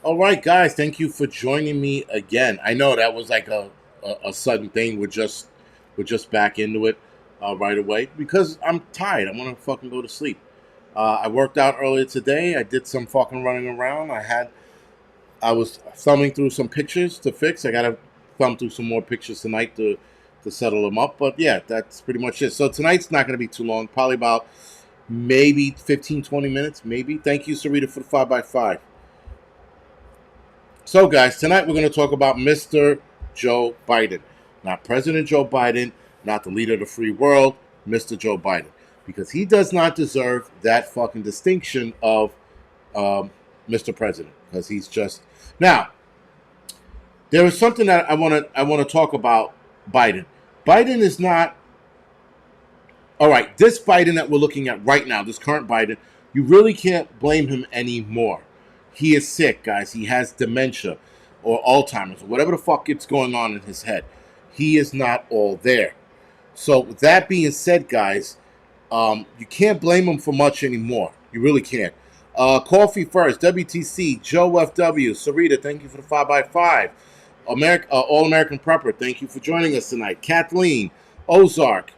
All right, guys, thank you for joining me again. I know that was like a sudden thing. We're just back into it right away because I'm tired. I want to fucking go to sleep. I worked out earlier today. I did some fucking running around. I was thumbing through some pictures to fix. I gotta thumb through some more pictures tonight to settle them up. But yeah, that's pretty much it. So tonight's not gonna be too long. Probably about maybe 15, 20 minutes. Maybe. Thank you, Sarita, for the 5x5. So, guys, tonight we're going to talk about Mr. Joe Biden. Not President Joe Biden, not the leader of the free world, Mr. Joe Biden. Because he does not deserve that fucking distinction of Mr. President. Because he's just. Now, there is something that I want to talk about Biden. Biden is not. All right, this Biden that we're looking at right now, this current Biden, you really can't blame him anymore. He is sick, guys. He has dementia or Alzheimer's or whatever the fuck is going on in his head. He is not all there. So with that being said, guys, you can't blame him for much anymore. You really can't. Coffee first, WTC, Joe FW, Sarita, thank you for the 5x5. All American Prepper, thank you for joining us tonight. Kathleen, Ozark,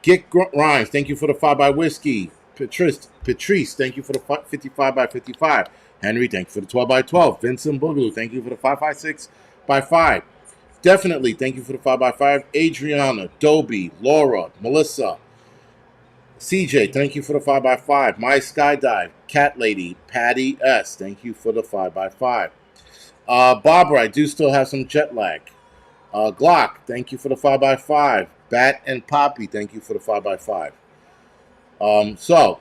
Gick Rhymes, thank you for the 5x Whiskey. Patrice, thank you for the 55x55. Henry, thank you for the 12x12. Vincent Boogaloo, thank you for the 5x6x5. Definitely, thank you for the 5x5. Adriana, Dobie, Laura, Melissa, CJ, thank you for the 5x5. My Skydive, Cat Lady, Patty S, thank you for the 5x5. Barbara, I do still have some jet lag. Glock, thank you for the 5x5. Bat and Poppy, thank you for the 5x5. So,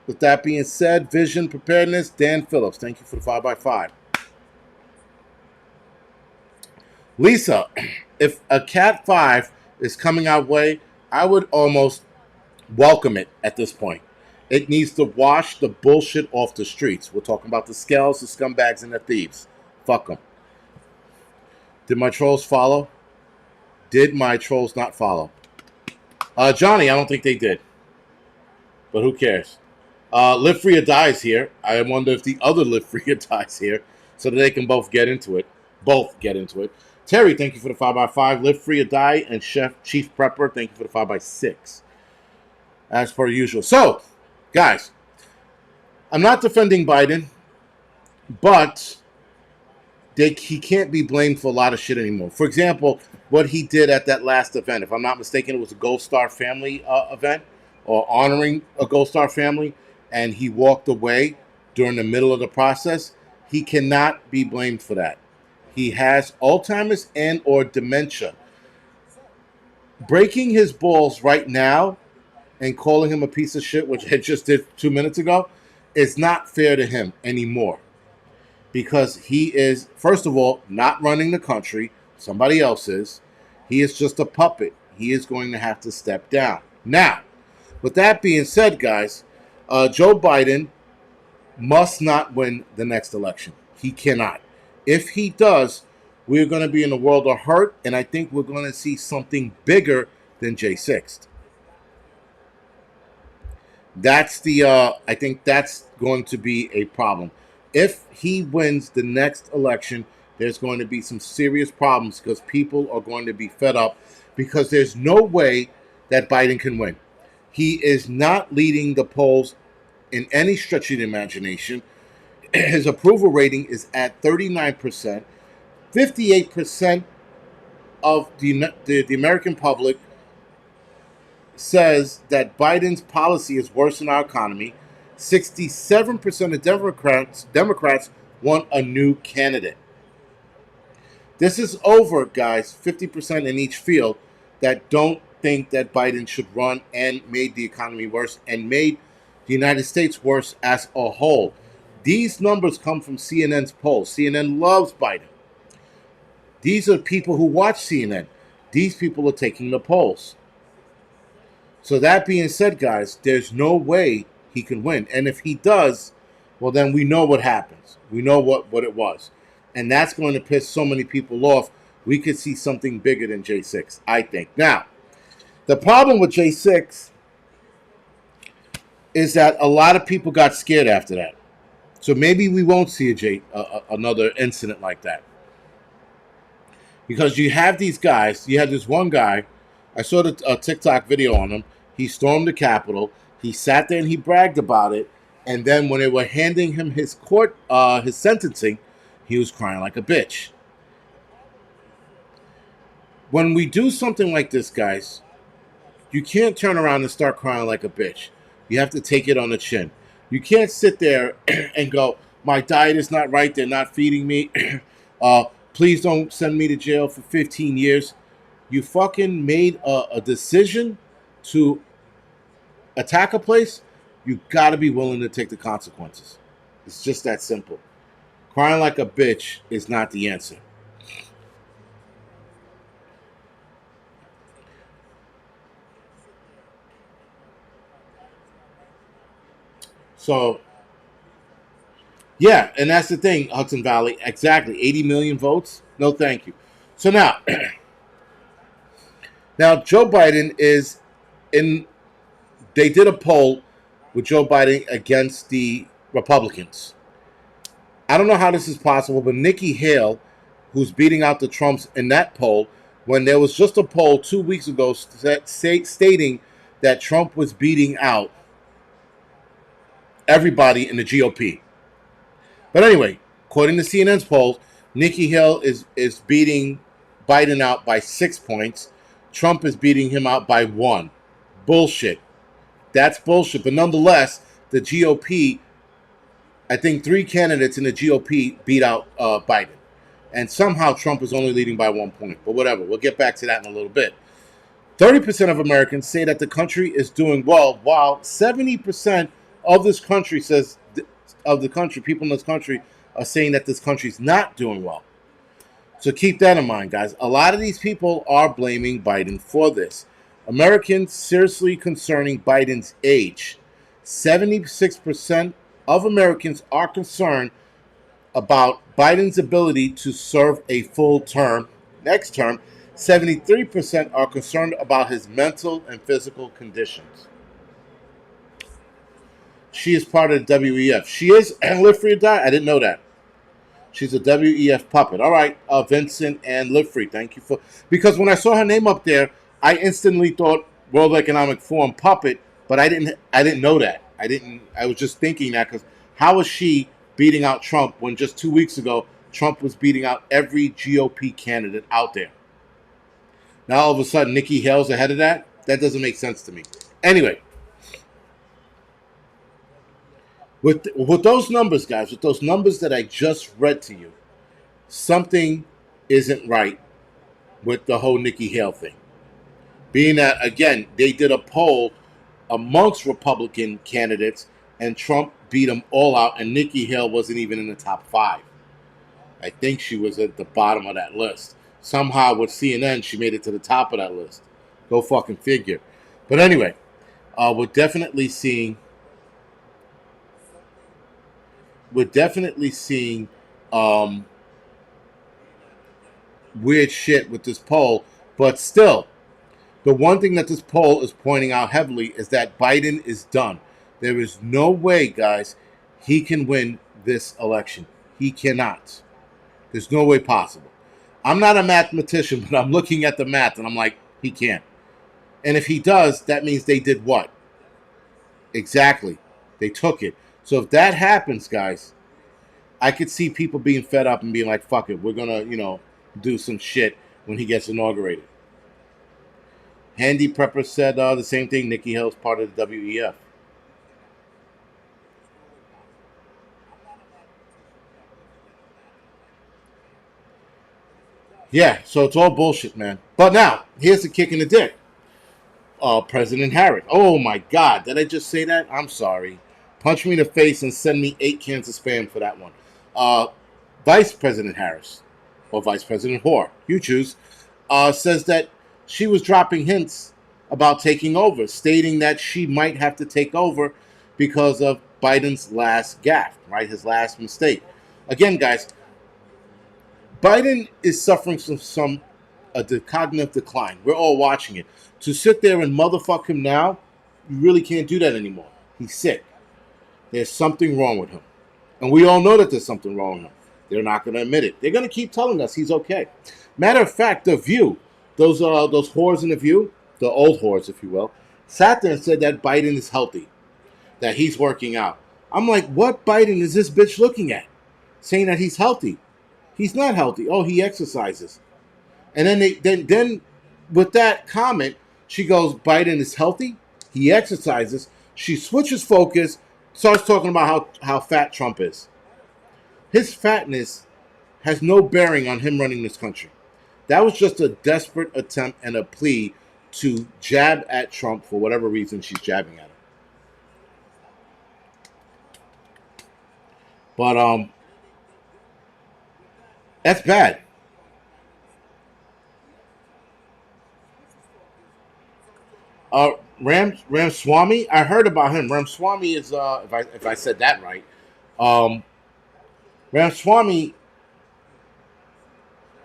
with that being said, Vision Preparedness, Dan Phillips, thank you for the 5x5. Lisa, if a Cat 5 is coming our way, I would almost welcome it at this point. It needs to wash the bullshit off the streets. We're talking about the scales, the scumbags, and the thieves. Fuck them. Did my trolls follow? Did my trolls not follow? Johnny, I don't think they did. But who cares? Live Free or Die's here. I wonder if the other Live Free or Die's here so that they can both get into it. Terry, thank you for the 5x5. Live Free or Die and Chief Prepper, thank you for the 5x6. As per usual. So, guys, I'm not defending Biden, but he can't be blamed for a lot of shit anymore. For example, what he did at that last event, if I'm not mistaken, it was a Gold Star family event, or honoring a Gold Star family, and he walked away during the middle of the process. He cannot be blamed for that. He has Alzheimer's and or dementia. Breaking his balls right now and calling him a piece of shit, which I just did 2 minutes ago, is not fair to him anymore. Because he is, first of all, not running the country. Somebody else is. He is just a puppet. He is going to have to step down. Now, with that being said, guys, Joe Biden must not win the next election. He cannot. If he does, we're going to be in a world of hurt, and I think we're going to see something bigger than J6. I think that's going to be a problem. If he wins the next election, there's going to be some serious problems because people are going to be fed up because there's no way that Biden can win. He is not leading the polls in any stretch of the imagination. His approval rating is at 39%. 58% of the American public says that Biden's policy is worse than our economy. 67% of Democrats want a new candidate. This is over, guys, 50% in each field that don't think that Biden should run and made the economy worse and made the United States worse as a whole. These numbers come from CNN's polls. CNN loves Biden. These are people who watch CNN. These people are taking the polls. So that being said, guys, there's no way he can win. And if he does, well, then we know what happens. We know what it was. And that's going to piss so many people off. We could see something bigger than J6, I think. Now, the problem with J6 is that a lot of people got scared after that. So maybe we won't see another incident like that. Because you have these guys, you had this one guy, I saw a TikTok video on him. He stormed the Capitol. He sat there and he bragged about it. And then when they were handing him his sentencing, he was crying like a bitch. When we do something like this, guys, you can't turn around and start crying like a bitch. You have to take it on the chin. You can't sit there and go, my diet is not right. They're not feeding me. Please don't send me to jail for 15 years. You fucking made a decision to attack a place. You got to be willing to take the consequences. It's just that simple. Crying like a bitch is not the answer. So, yeah, and that's the thing, Hudson Valley. Exactly. 80 million votes? No, thank you. So now, now Joe Biden is in. They did a poll with Joe Biden against the Republicans. I don't know how this is possible, but Nikki Haley, who's beating out the Trumps in that poll, when there was just a poll 2 weeks ago stating that Trump was beating out everybody in the GOP. But anyway, according to CNN's polls, Nikki Haley is beating Biden out by 6 points. Trump is beating him out by 1. Bullshit. That's bullshit. But nonetheless, the GOP, I think 3 candidates in the GOP beat out Biden. And somehow Trump is only leading by 1 point. But whatever. We'll get back to that in a little bit. 30% of Americans say that the country is doing well, while 70% of this country people in this country are saying that this country is not doing well. So keep that in mind, guys. A lot of these people are blaming Biden for this. Americans seriously concerning Biden's age. 76% of Americans are concerned about Biden's ability to serve a full term next term. 73% are concerned about his mental and physical conditions. She is part of the WEF. She is Live Free or Die. I didn't know that. She's a WEF puppet. All right, Vincent and Live Free. Thank you for, because when I saw her name up there, I instantly thought World Economic Forum puppet, but I didn't know that. I was just thinking that because how is she beating out Trump when just 2 weeks ago Trump was beating out every GOP candidate out there? Now all of a sudden Nikki Haley's ahead of that? That doesn't make sense to me. Anyway, with those numbers, guys, with those numbers that I just read to you, something isn't right with the whole Nikki Haley thing. Being that, again, they did a poll amongst Republican candidates, and Trump beat them all out, and Nikki Haley wasn't even in the top 5. I think she was at the bottom of that list. Somehow with CNN, she made it to the top of that list. Go fucking figure. But anyway, we're definitely seeing weird shit with this poll. But still, the one thing that this poll is pointing out heavily is that Biden is done. There is no way, guys, he can win this election. He cannot. There's no way possible. I'm not a mathematician, but I'm looking at the math and I'm like, he can't. And if he does, that means they did what? Exactly. They took it. So if that happens, guys, I could see people being fed up and being like, fuck it, we're going to, do some shit when he gets inaugurated. Handy Prepper said the same thing. Nikki Haley's part of the WEF. Yeah, so it's all bullshit, man. But now, here's the kick in the dick. President Harris. Oh my God, did I just say that? I'm sorry. Punch me in the face and send me 8 cans of spam for that one. Vice President Harris, or Vice President Hoare, you choose, says that she was dropping hints about taking over, stating that she might have to take over because of Biden's last gaffe, right? His last mistake. Again, guys, Biden is suffering from a cognitive decline. We're all watching it. To sit there and motherfuck him now, you really can't do that anymore. He's sick. There's something wrong with him. And we all know that there's something wrong with him. They're not going to admit it. They're going to keep telling us he's okay. Matter of fact, The View, those whores in The View, the old whores, if you will, sat there and said that Biden is healthy, that he's working out. I'm like, what Biden is this bitch looking at? Saying that he's healthy. He's not healthy. Oh, he exercises. And then with that comment, she goes, Biden is healthy. He exercises. She switches focus, starts talking about how fat Trump is. His fatness has no bearing on him running this country. That was just a desperate attempt and a plea to jab at Trump for whatever reason she's jabbing at him. But that's bad. Ramaswamy, I heard about him. Ramaswamy is if I said that right. Um, Ramaswamy,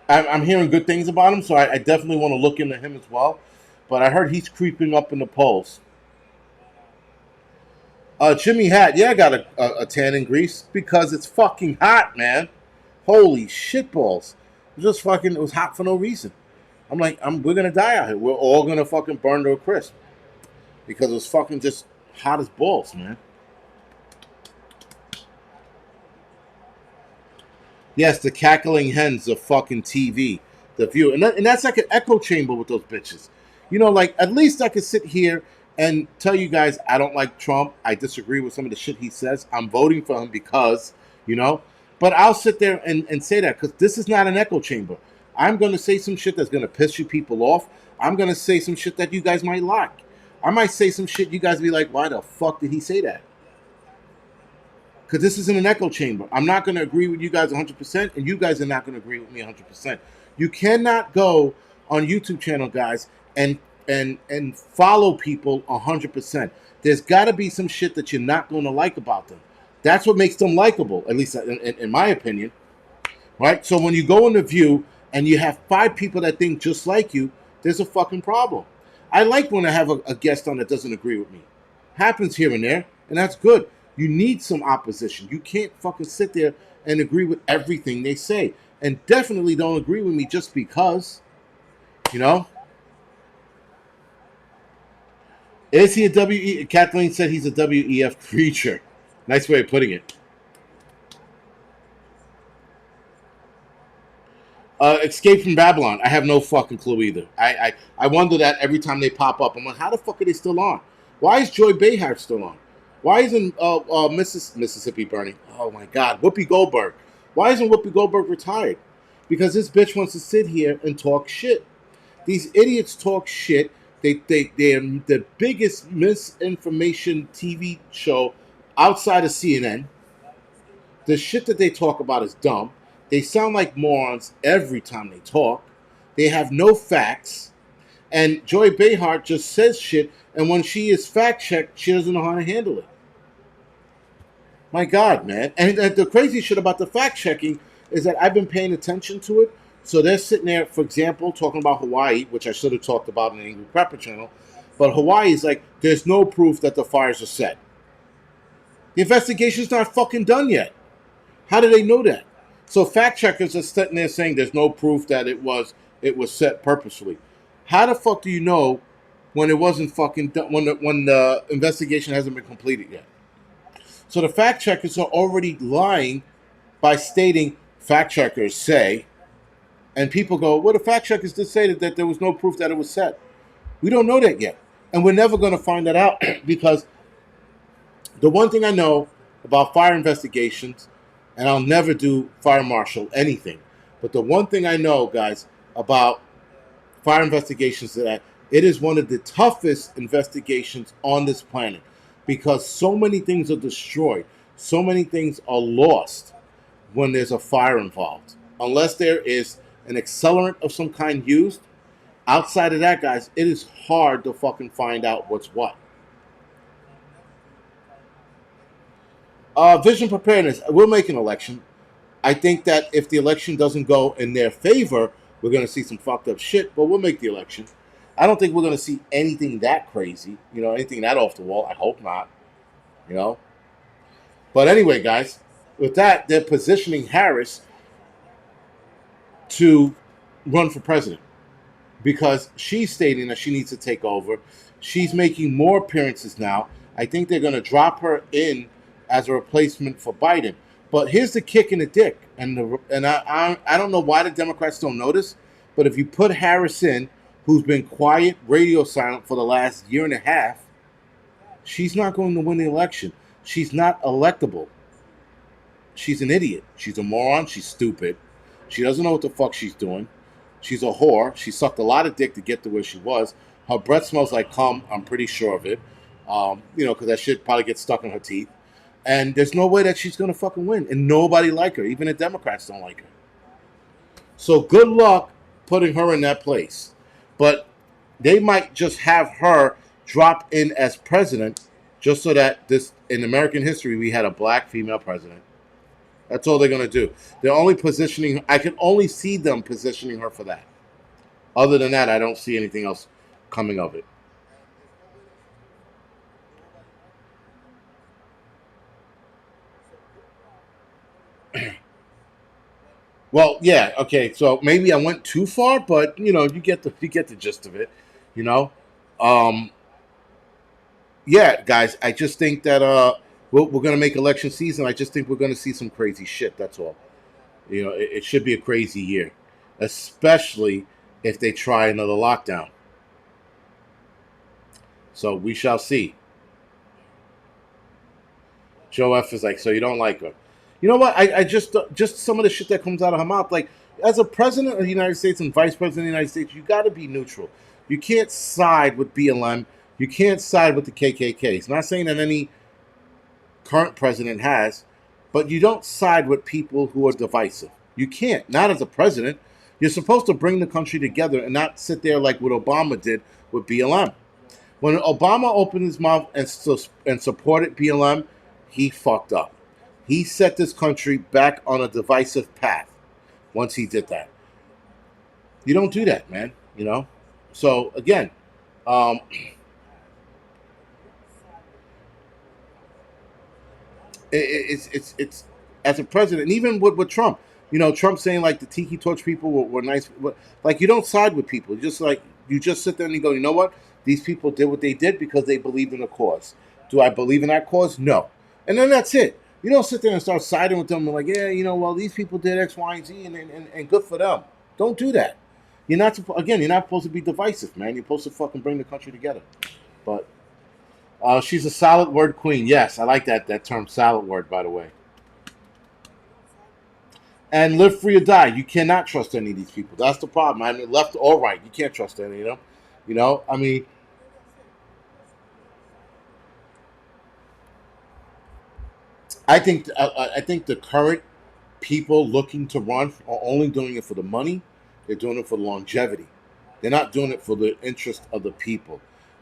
I'm hearing good things about him, so I definitely want to look into him as well. But I heard he's creeping up in the polls. Jimmy Hat, yeah, I got a tan in Greece because it's fucking hot, man. Holy shitballs. It was hot for no reason. I'm like, we're gonna die out here. We're all gonna fucking burn to a crisp because it was fucking just hot as balls, man. Yes, the cackling hens of fucking TV, The View, and that's like an echo chamber with those bitches. You know, like at least I could sit here and tell you guys I don't like Trump. I disagree with some of the shit he says. I'm voting for him because, you know, but I'll sit there and say that because this is not an echo chamber. I'm going to say some shit that's going to piss you people off. I'm going to say some shit that you guys might like. I might say some shit you guys be like, why the fuck did he say that? Because this isn't an echo chamber. I'm not going to agree with you guys 100%, and you guys are not going to agree with me 100%. You cannot go on YouTube channel, guys, and follow people 100%. There's got to be some shit that you're not going to like about them. That's what makes them likable, at least in my opinion. Right? So when you go in the View and you have 5 people that think just like you, there's a fucking problem. I like when I have a guest on that doesn't agree with me. Happens here and there, and that's good. You need some opposition. You can't fucking sit there and agree with everything they say. And definitely don't agree with me just because, you know. Is he a WE? Kathleen said he's a WEF creature. Nice way of putting it. Escape from Babylon. I have no fucking clue either. I wonder that every time they pop up. I'm like, how the fuck are they still on? Why is Joy Behar still on? Why isn't Mississippi Burning? Oh my God, Whoopi Goldberg. Why isn't Whoopi Goldberg retired? Because this bitch wants to sit here and talk shit. These idiots talk shit. They're the biggest misinformation TV show outside of CNN. The shit that they talk about is dumb. They sound like morons every time they talk. They have no facts. And Joy Behar just says shit, and when she is fact-checked, she doesn't know how to handle it. My God, man. And the crazy shit about the fact-checking is that I've been paying attention to it. So they're sitting there, for example, talking about Hawaii, which I should have talked about in the English Prepper channel. But Hawaii is like, there's no proof that the fires are set. The investigation's not fucking done yet. How do they know that? So fact checkers are sitting there saying there's no proof that it was set purposefully. How the fuck do you know when it wasn't fucking done, when the investigation hasn't been completed yet? So the fact checkers are already lying by stating fact checkers say, and people go, well, the fact checkers did say that there was no proof that it was set. We don't know that yet, and we're never going to find that out because the one thing I know about fire investigations, and I'll never do fire marshal anything, but the one thing I know, guys, about fire investigations is that it is one of the toughest investigations on this planet because so many things are destroyed, so many things are lost when there's a fire involved. Unless there is an accelerant of some kind used, outside of that, guys, it is hard to fucking find out what's what. Vision preparedness. We'll make an election. I think that if the election doesn't go in their favor, we're going to see some fucked up shit, but we'll make the election. I don't think we're going to see anything that crazy, anything that off the wall. I hope not, But anyway, guys, With that, they're positioning Harris to run for president because she's stating that she needs to take over. She's making more appearances now. I think they're going to drop her in as a replacement for Biden. But here's the kick in the dick, and I don't know why the Democrats don't notice, but if you put Harris in, who's been quiet, radio silent for the last year and a half, she's not going to win the election. She's not electable. She's an idiot. She's a moron. She's stupid. She doesn't know what the fuck she's doing. She's a whore. She sucked a lot of dick to get to where she was. Her breath smells like cum. I'm pretty sure of it. Because that shit probably gets stuck in her teeth. And there's no way that she's going to fucking win. And nobody like her. Even the Democrats don't like her. So good luck putting her in that place. But they might just have her drop in as president just so that in American history, we had a black female president. That's all they're going to do. They're only positioning. I can only see them positioning her for that. Other than that, I don't see anything else coming of it. Well, yeah, okay. So maybe I went too far, but you get the gist of it. You know, um, yeah, guys. I just think that we're going to make election season. I just think we're going to see some crazy shit. That's all. It should be a crazy year, especially if they try another lockdown. So we shall see. Joe F is like, so you don't like her. You know what? I just some of the shit that comes out of her mouth. Like, as a president of the United States and vice president of the United States, you got to be neutral. You can't side with BLM. You can't side with the KKK. It's not saying that any current president has, but you don't side with people who are divisive. You can't. Not as a president. You're supposed to bring the country together and not sit there like what Obama did with BLM. When Obama opened his mouth and supported BLM, he fucked up. He set this country back on a divisive path once he did that. You don't do that, man. So again, it's as a president, and even with Trump, Trump saying like the tiki torch people were nice. Like, you don't side with people. You just sit there and you go, you know what? These people did what they did because they believed in a cause. Do I believe in that cause? No. And then that's it. You don't sit there and start siding with them and like, yeah, well, these people did X, Y, and Z, and good for them. Don't do that. You're not supposed to be divisive, man. You're supposed to fucking bring the country together. But she's a solid word queen. Yes, I like that term, solid word, by the way. And live free or die. You cannot trust any of these people. That's the problem. I mean, left or right, you can't trust any of them. I mean, I think the current people looking to run are only doing it for the money. They're doing it for the longevity. They're not doing it for the interest of the people.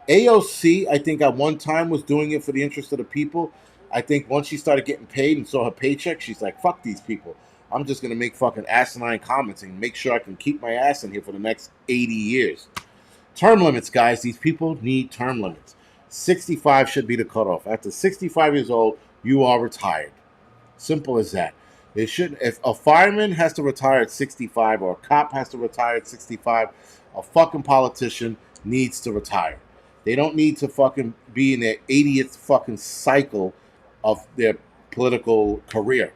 AOC, I think at one time was doing it for the interest of the people. I think once she started getting paid and saw her paycheck, she's like, fuck these people. I'm just going to make fucking asinine comments and make sure I can keep my ass in here for the next 80 years. Term limits, guys. These people need term limits. 65 should be the cutoff. After 65 years old, you are retired. Simple as that. It shouldn't. If a fireman has to retire at 65 or a cop has to retire at 65, a fucking politician needs to retire. They don't need to fucking be in their 80th fucking cycle of their political career.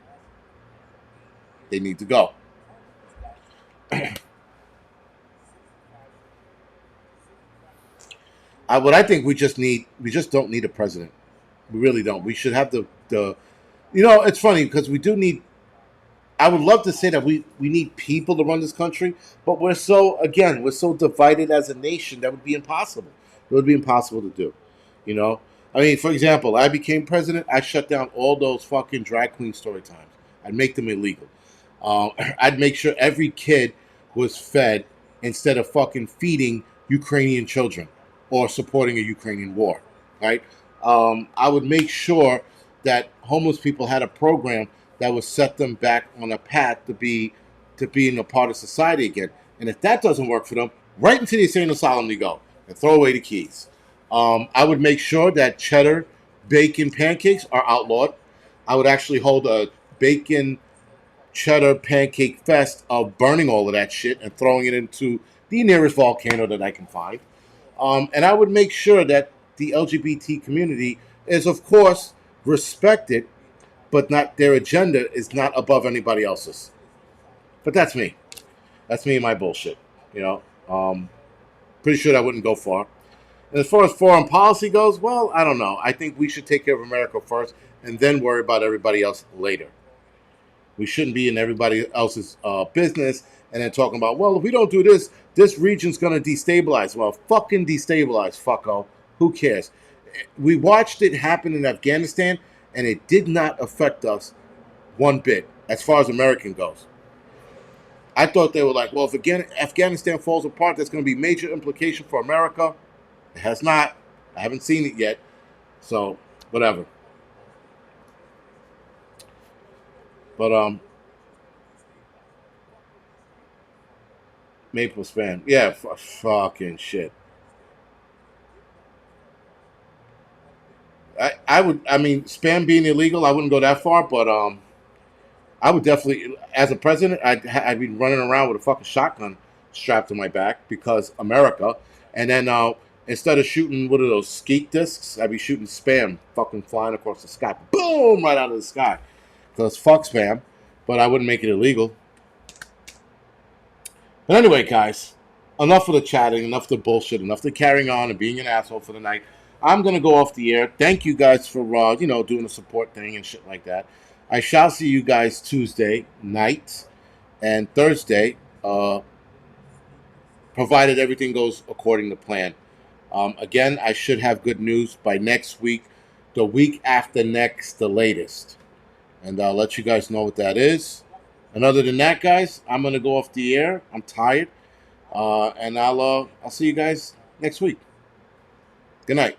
They need to go. What I think we just don't need a president. We really don't. We should have it's funny because we do need. I would love to say that we need people to run this country, but we're so divided as a nation that would be impossible. It would be impossible to do. I mean, for example, I became president. I shut down all those fucking drag queen story times. I'd make them illegal. I'd make sure every kid was fed instead of fucking feeding Ukrainian children or supporting a Ukrainian war. Right? I would make sure that homeless people had a program that would set them back on a path to being a part of society again. And if that doesn't work for them, right into the insane asylum they go and throw away the keys. I would make sure that cheddar bacon pancakes are outlawed. I would actually hold a bacon cheddar pancake fest of burning all of that shit and throwing it into the nearest volcano that I can find. And I would make sure that the LGBT community is, of course, respected, but not their agenda is not above anybody else's. But that's me. That's me and my bullshit. You know, pretty sure that wouldn't go far. And as far as foreign policy goes, well, I don't know. I think we should take care of America first and then worry about everybody else later. We shouldn't be in everybody else's business and then talking about, well, if we don't do this, this region's going to destabilize. Well, fucking destabilize, fucko. Who cares? We watched it happen in Afghanistan, and it did not affect us one bit as far as American goes. I thought they were like, well, if Afghanistan falls apart, there's going to be major implication for America. It has not. I haven't seen it yet. So, whatever. But, Maple spam. Yeah, fucking shit. I mean, spam being illegal, I wouldn't go that far, but, I would definitely, as a president, I'd be running around with a fucking shotgun strapped to my back because America. And then instead of shooting, what are those, skeet discs, I'd be shooting spam fucking flying across the sky. Boom! Right out of the sky. Because fuck spam. But I wouldn't make it illegal. But anyway, guys, enough of the chatting, enough of the bullshit, enough of the carrying on and being an asshole for the night. I'm going to go off the air. Thank you guys for, doing the support thing and shit like that. I shall see you guys Tuesday night and Thursday, provided everything goes according to plan. Again, I should have good news by next week, the week after next, the latest. And I'll let you guys know what that is. And other than that, guys, I'm going to go off the air. I'm tired. And I'll see you guys next week. Good night.